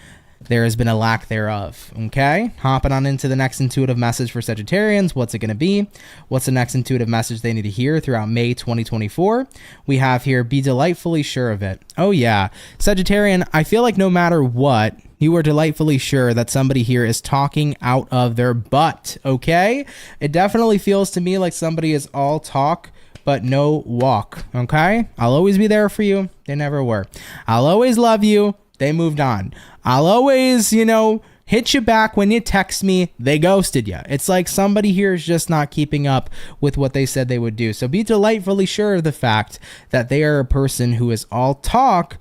there has been a lack thereof. Okay, hopping on into the next intuitive message for Sagittarians. What's it going to be? What's the next intuitive message they need to hear throughout May 2024? We have here, be delightfully sure of it. Oh yeah, Sagittarian, I feel like no matter what, you are delightfully sure that somebody here is talking out of their butt. Okay, it definitely feels to me like somebody is all talk but no walk. Okay, I'll always be there for you. They never were. I'll always love you. They moved on. I'll always, hit you back when you text me. They ghosted you. It's like somebody here is just not keeping up with what they said they would do. So be delightfully sure of the fact that they are a person who is all talk,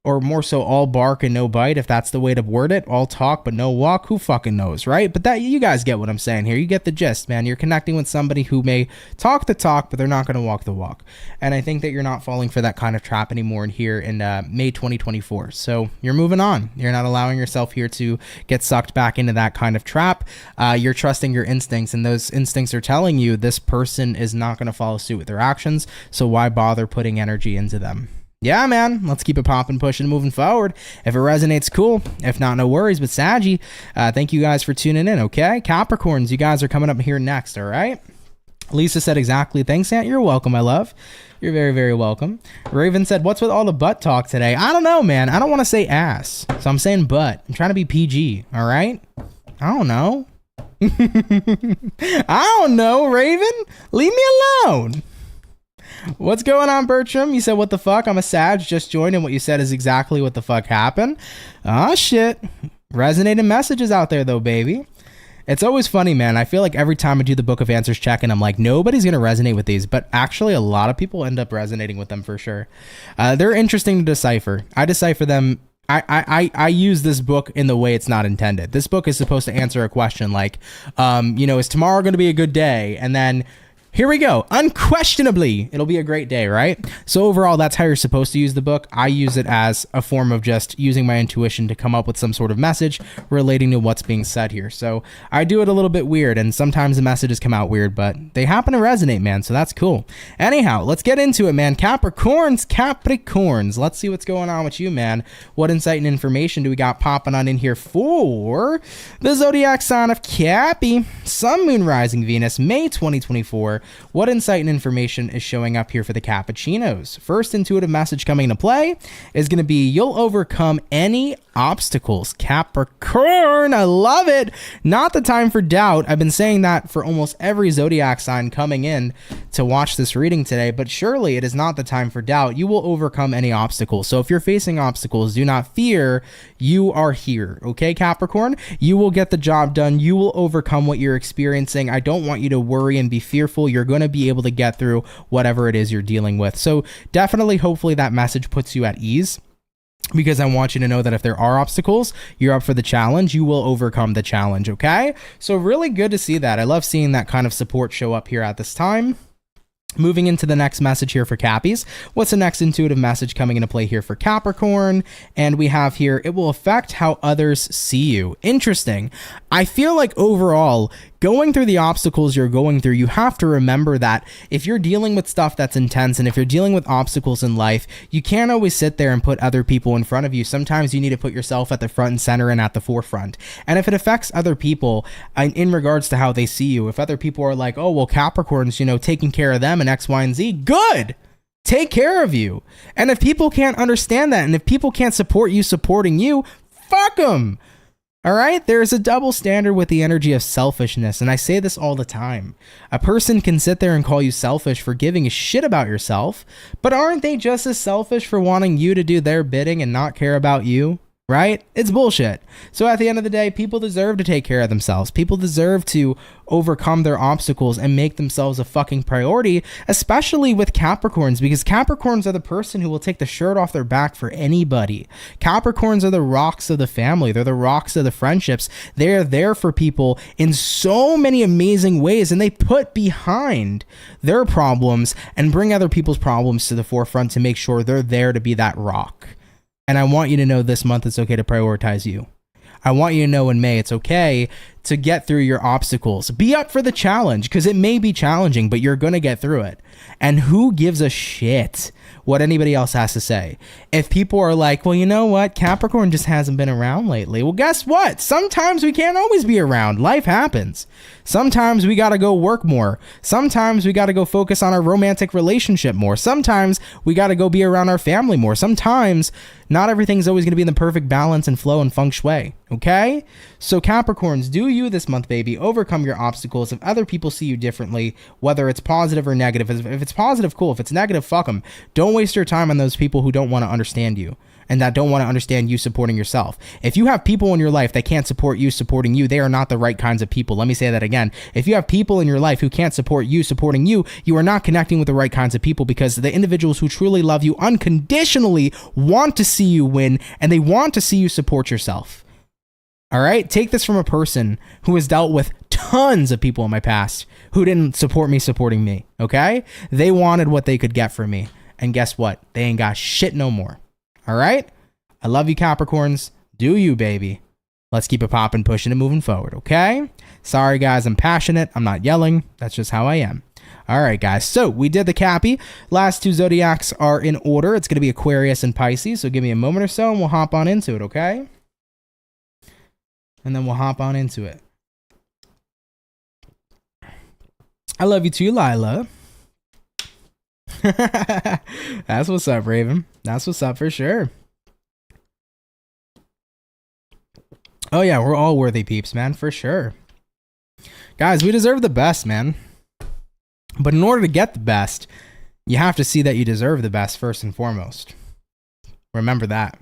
or more so all bark and no bite, if that's the way to word it. All talk but no walk. Who fucking knows, right? But that, you guys get what I'm saying here. You get the gist, man. You're connecting with somebody who may talk the talk, but they're not going to walk the walk. And I think that you're not falling for that kind of trap anymore in here in May 2024. So you're moving on. You're not allowing yourself here to get sucked back into that kind of trap. You're trusting your instincts, and those instincts are telling you this person is not going to follow suit with their actions. So why bother putting energy into them? Yeah, man, let's keep it popping, pushing, moving forward. If it resonates, cool. If not, no worries. But Saggy, thank you guys for tuning in, okay? Capricorns, you guys are coming up here next, all right? Lisa said exactly. Thanks, Aunt. You're welcome, my love. You're very, very welcome. Raven said, what's with all the butt talk today? I don't know, man. I don't want to say ass, so I'm saying butt. I'm trying to be PG, all right? I don't know. I don't know, Raven. Leave me alone. What's going on, Bertram? You said, what the fuck? I'm a Sag, just joined, and what you said is exactly what the fuck happened. Ah, shit. Resonating messages out there, though, baby. It's always funny, man. I feel like every time I do the Book of Answers check-in, I'm like, nobody's going to resonate with these. But actually, a lot of people end up resonating with them for sure. They're interesting to decipher. I decipher them. I use this book in the way it's not intended. This book is supposed to answer a question like, is tomorrow going to be a good day? And then here we go. Unquestionably, it'll be a great day, right? So overall, that's how you're supposed to use the book. I use it as a form of just using my intuition to come up with some sort of message relating to what's being said here. So I do it a little bit weird, and sometimes the messages come out weird, but they happen to resonate, man, so that's cool. Anyhow, let's get into it, man. Capricorns. Let's see what's going on with you, man. What insight and information do we got popping on in here for the zodiac sign of Cappy? Sun, Moon, Rising, Venus, May 2024. What insight and information is showing up here for the Cappuccinos? First intuitive message coming into play is going to be, you'll overcome any obstacles. Capricorn, I love it. Not the time for doubt. I've been saying that for almost every zodiac sign coming in to watch this reading today, but surely it is not the time for doubt. You will overcome any obstacles. So if you're facing obstacles, do not fear. You are here. Okay, Capricorn? You will get the job done. You will overcome what you're experiencing. I don't want you to worry and be fearful. You're going to be able to get through whatever it is you're dealing with. So definitely, hopefully that message puts you at ease. because I want you to know that if there are obstacles, you're up for the challenge. You will overcome the challenge, okay? So really good to see that. I love seeing that kind of support show up here at this time. Moving into the next message here for Cappies. What's the next intuitive message coming into play here for Capricorn? And we have here, it will affect how others see you. Interesting. I feel like overall, going through the obstacles you're going through, you have to remember that if you're dealing with stuff that's intense and if you're dealing with obstacles in life, you can't always sit there and put other people in front of you. Sometimes you need to put yourself at the front and center and at the forefront. And if it affects other people in regards to how they see you, if other people are like, oh, well, Capricorn's, you know, taking care of them and X, Y, and Z, good. Take care of you. And if people can't understand that, and if people can't support you supporting you, fuck them. All right, there's a double standard with the energy of selfishness, and I say this all the time. A person can sit there and call you selfish for giving a shit about yourself, but aren't they just as selfish for wanting you to do their bidding and not care about you? Right? It's bullshit. So at the end of the day, people deserve to take care of themselves. People deserve to overcome their obstacles and make themselves a fucking priority, especially with Capricorns, because Capricorns are the person who will take the shirt off their back for anybody. Capricorns are the rocks of the family. They're the rocks of the friendships. They're there for people in so many amazing ways, and they put behind their problems and bring other people's problems to the forefront to make sure they're there to be that rock. And I want you to know this month it's okay to prioritize you. I want you to know in May it's okay to get through your obstacles. Be up for the challenge, because it may be challenging, but you're going to get through it. And who gives a shit what anybody else has to say? If people are like, well, you know what? Capricorn just hasn't been around lately. Well, guess what? Sometimes we can't always be around. Life happens. Sometimes we got to go work more. Sometimes we got to go focus on our romantic relationship more. Sometimes we got to go be around our family more. Sometimes not everything's always going to be in the perfect balance and flow and feng shui. Okay? So Capricorns, do you this month, baby. Overcome your obstacles. If other people see you differently, whether it's positive or negative, if it's positive, cool. If it's negative, fuck them. Don't waste your time on those people who don't want to understand you and that don't want to understand you supporting yourself. If you have people in your life that can't support you supporting you, they are not the right kinds of people. Let me say that again. If you have people in your life who can't support you supporting you, you are not connecting with the right kinds of people, because the individuals who truly love you unconditionally want to see you win, and they want to see you support yourself. All right? Take this from a person who has dealt with tons of people in my past who didn't support me supporting me, okay? They wanted what they could get from me. And guess what? They ain't got shit no more. All right? I love you, Capricorns. Do you, baby? Let's keep it popping, pushing, and moving forward, okay? Sorry, guys. I'm passionate. I'm not yelling. That's just how I am. All right, guys. So we did the Cappy. Last two zodiacs are in order. It's going to be Aquarius and Pisces. So give me a moment or so, and we'll hop on into it, okay? And then we'll hop on into it. I love you too, Lila. That's what's up, Raven. That's what's up for sure. Oh yeah, we're all worthy peeps, man, for sure. Guys, we deserve the best, man. But in order to get the best, you have to see that you deserve the best first and foremost. Remember that.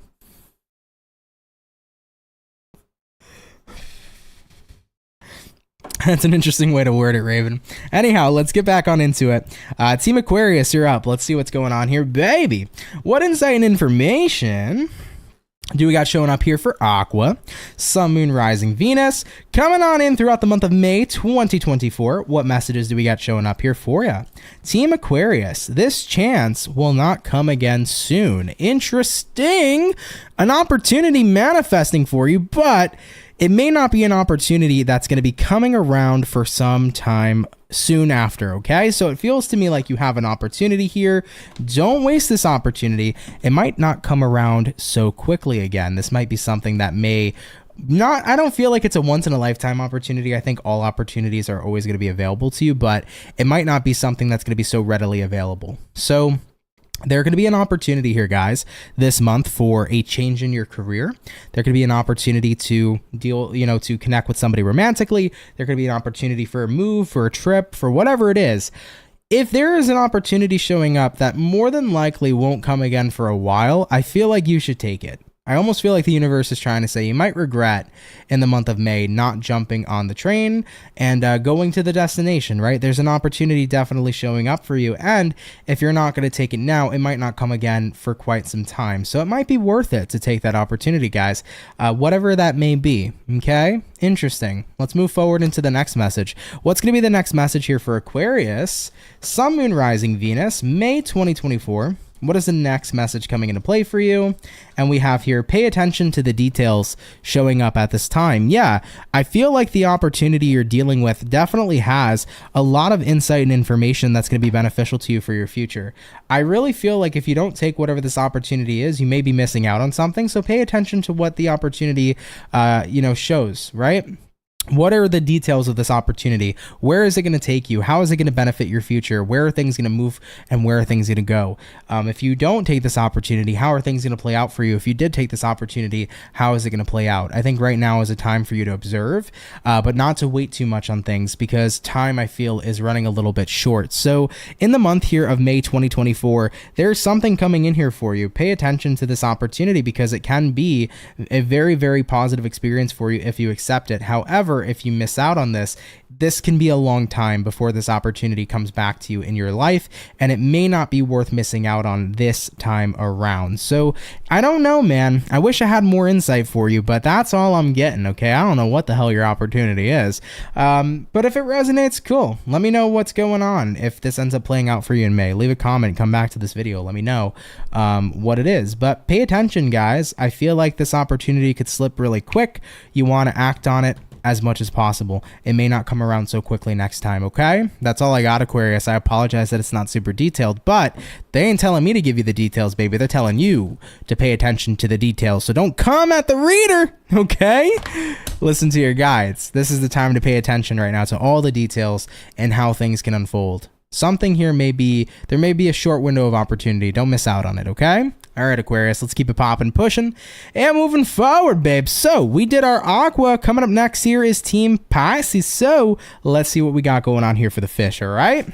That's an interesting way to word it, Raven. Anyhow, let's get back on into it. Team Aquarius, you're up. Let's see what's going on here, baby. What insight and information do we got showing up here for Aqua? Sun, Moon, Rising, Venus. Coming on in throughout the month of May 2024. What messages do we got showing up here for you? Team Aquarius, this chance will not come again soon. Interesting. An opportunity manifesting for you, but it may not be an opportunity that's going to be coming around for some time soon after, okay? So it feels to me like you have an opportunity here. Don't waste this opportunity. It might not come around so quickly again. This might be something that may not, I don't feel like it's a once in a lifetime opportunity. I think all opportunities are always going to be available to you, but it might not be something that's going to be so readily available. So there's going to be an opportunity here, guys, this month for a change in your career. There could be an opportunity to to connect with somebody romantically. There could be an opportunity for a move, for a trip, for whatever it is. If there is an opportunity showing up that more than likely won't come again for a while, I feel like you should take it. I almost feel like the universe is trying to say you might regret in the month of May not jumping on the train and going to the destination, right? There's an opportunity definitely showing up for you. And if you're not going to take it now, it might not come again for quite some time. So it might be worth it to take that opportunity, guys, whatever that may be. Okay? Interesting. Let's move forward into the next message. What's going to be the next message here for Aquarius? Sun, Moon, Rising, Venus, May 2024. What is the next message coming into play for you? And we have here, pay attention to the details showing up at this time. Yeah, I feel like the opportunity you're dealing with definitely has a lot of insight and information that's going to be beneficial to you for your future. I really feel like if you don't take whatever this opportunity is, you may be missing out on something. So pay attention to what the opportunity, shows, right? What are the details of this opportunity? Where is it going to take you? How is it going to benefit your future? Where are things going to move and where are things going to go? If you don't take this opportunity, how are things going to play out for you? If you did take this opportunity, how is it going to play out? I think right now is a time for you to observe, but not to wait too much on things because time, I feel, is running a little bit short. So in the month here of May 2024, there's something coming in here for you. Pay attention to this opportunity because it can be a very, very positive experience for you if you accept it. However, if you miss out on this, this can be a long time before this opportunity comes back to you in your life, and it may not be worth missing out on this time around. So I don't know, man. I wish I had more insight for you, but that's all I'm getting, okay? I don't know what the hell your opportunity is. But if it resonates, cool. Let me know what's going on. If this ends up playing out for you in May, leave a comment, come back to this video. Let me know what it is. But pay attention, guys. I feel like this opportunity could slip really quick. You want to act on it as much as possible. It may not come around so quickly next time, okay? That's all I got, Aquarius. I apologize that it's not super detailed, but they ain't telling me to give you the details, baby. They're telling you to pay attention to the details. So don't come at the reader, okay? Listen to your guides. This is the time to pay attention right now to all the details and how things can unfold. Something here there may be a short window of opportunity. Don't miss out on it, okay? All right, Aquarius, let's keep it popping, pushing, and moving forward, babe. So we did our Aqua. Coming up next here is Team Pisces. So let's see what we got going on here for the fish, all right?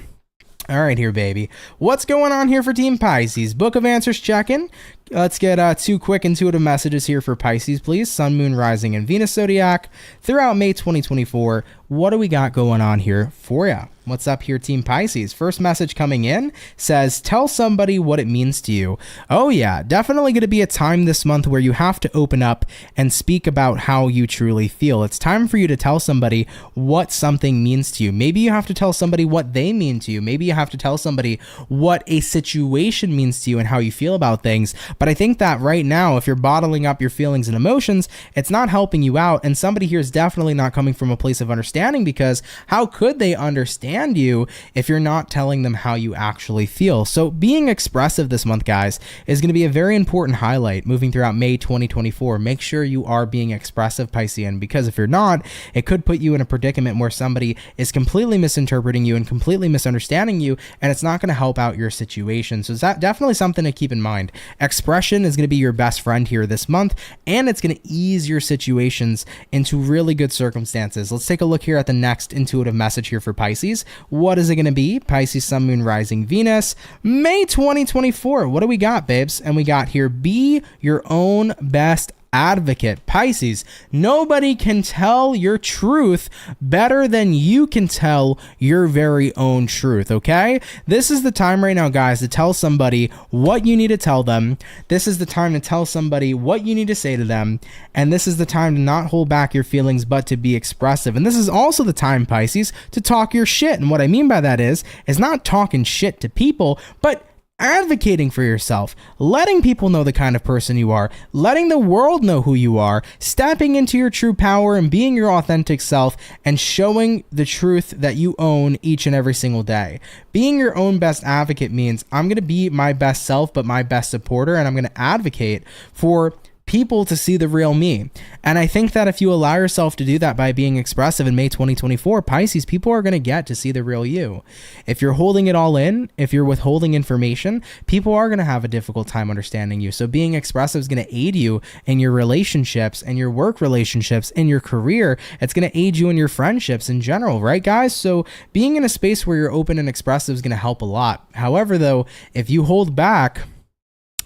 All right here, baby. What's going on here for Team Pisces? Book of Answers check-in. Let's get 2 quick intuitive messages here for Pisces, please. Sun, Moon, Rising, and Venus Zodiac throughout May 2024. What do we got going on here for ya? What's up here, Team Pisces? First message coming in says, tell somebody what it means to you. Oh yeah, definitely going to be a time this month where you have to open up and speak about how you truly feel. It's time for you to tell somebody what something means to you. Maybe you have to tell somebody what they mean to you. Maybe you have to tell somebody what a situation means to you and how you feel about things. But I think that right now, if you're bottling up your feelings and emotions, it's not helping you out. And somebody here is definitely not coming from a place of understanding, because how could they understand you if you're not telling them how you actually feel? So being expressive this month, guys, is going to be a very important highlight moving throughout May 2024. Make sure you are being expressive, Piscean, because if you're not, it could put you in a predicament where somebody is completely misinterpreting you and completely misunderstanding you, and it's not going to help out your situation. So that's definitely something to keep in mind. Expression is going to be your best friend here this month, and it's going to ease your situations into really good circumstances. Let's take a look here at the next intuitive message here for Pisces. What is it going to be? Pisces, Sun, Moon, Rising, Venus, May 2024. What do we got, babes? And we got here, be your own best advocate. Pisces, nobody can tell your truth better than you can tell your very own truth, okay? This is the time right now, guys, to tell somebody what you need to tell them. This is the time to tell somebody what you need to say to them. And this is the time to not hold back your feelings, but to be expressive. And this is also the time, Pisces, to talk your shit. And what I mean by that is not talking shit to people, but advocating for yourself, letting people know the kind of person you are, letting the world know who you are, stepping into your true power and being your authentic self and showing the truth that you own each and every single day. Being your own best advocate means I'm going to be my best self, but my best supporter, and I'm going to advocate for people to see the real me. And I think that if you allow yourself to do that by being expressive in May 2024, Pisces, people are going to get to see the real you. If you're holding it all in, if you're withholding information, people are going to have a difficult time understanding you. So being expressive is going to aid you in your relationships and your work relationships and your career. It's going to aid you in your friendships in general, right, guys? So being in a space where you're open and expressive is going to help a lot. However, though, if you hold back,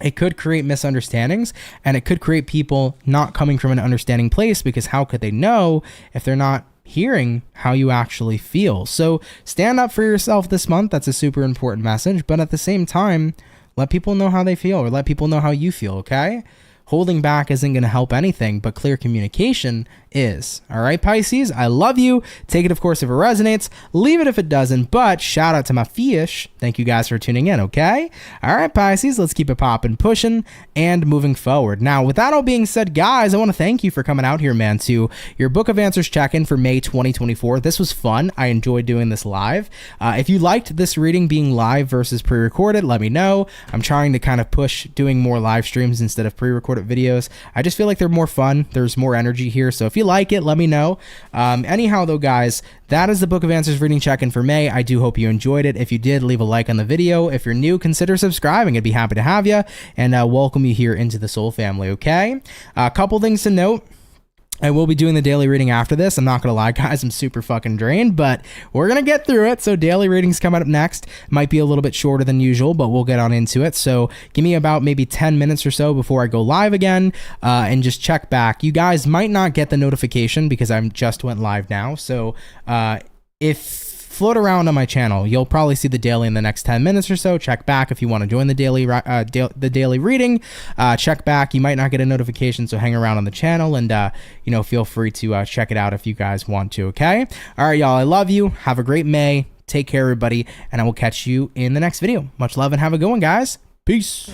it could create misunderstandings, and it could create people not coming from an understanding place, because how could they know if they're not hearing how you actually feel? So stand up for yourself this month. That's a super important message. But at the same time, let people know how they feel, or let people know how you feel, okay? Holding back isn't going to help anything, but clear communication is. All right, Pisces, I love you. Take it, of course, if it resonates. Leave it if it doesn't, but shout out to my fish. Thank you guys for tuning in, okay? All right, Pisces, let's keep it popping, pushing, and moving forward. Now, with that all being said, guys, I want to thank you for coming out here, man, to your Book of Answers check-in for May 2024. This was fun. I enjoyed doing this live. If you liked this reading being live versus pre-recorded, let me know. I'm trying to kind of push doing more live streams instead of pre-recorded videos. I just feel like they're more fun. There's more energy here. So if you like it, let me know. Anyhow, though, guys, that is the Book of Answers reading check-in for May. I do hope you enjoyed it. If you did, leave a like on the video. If you're new, consider subscribing. I'd be happy to have you and welcome you here into the Soul family, okay? A couple things to note. I will be doing the daily reading after this. I'm not going to lie, guys. I'm super fucking drained, but we're going to get through it. So daily readings coming up next. Might be a little bit shorter than usual, but we'll get on into it. So give me about maybe 10 minutes or so before I go live again and just check back. You guys might not get the notification because I just went live now. So if float around on my channel, you'll probably see the daily in the next 10 minutes or so. Check back if you want to join the daily reading. Check back. You might not get a notification, so hang around on the channel and feel free to check it out if you guys want to. Okay. All right, y'all. I love you. Have a great May. Take care, everybody, and I will catch you in the next video. Much love and have a good one, guys. Peace.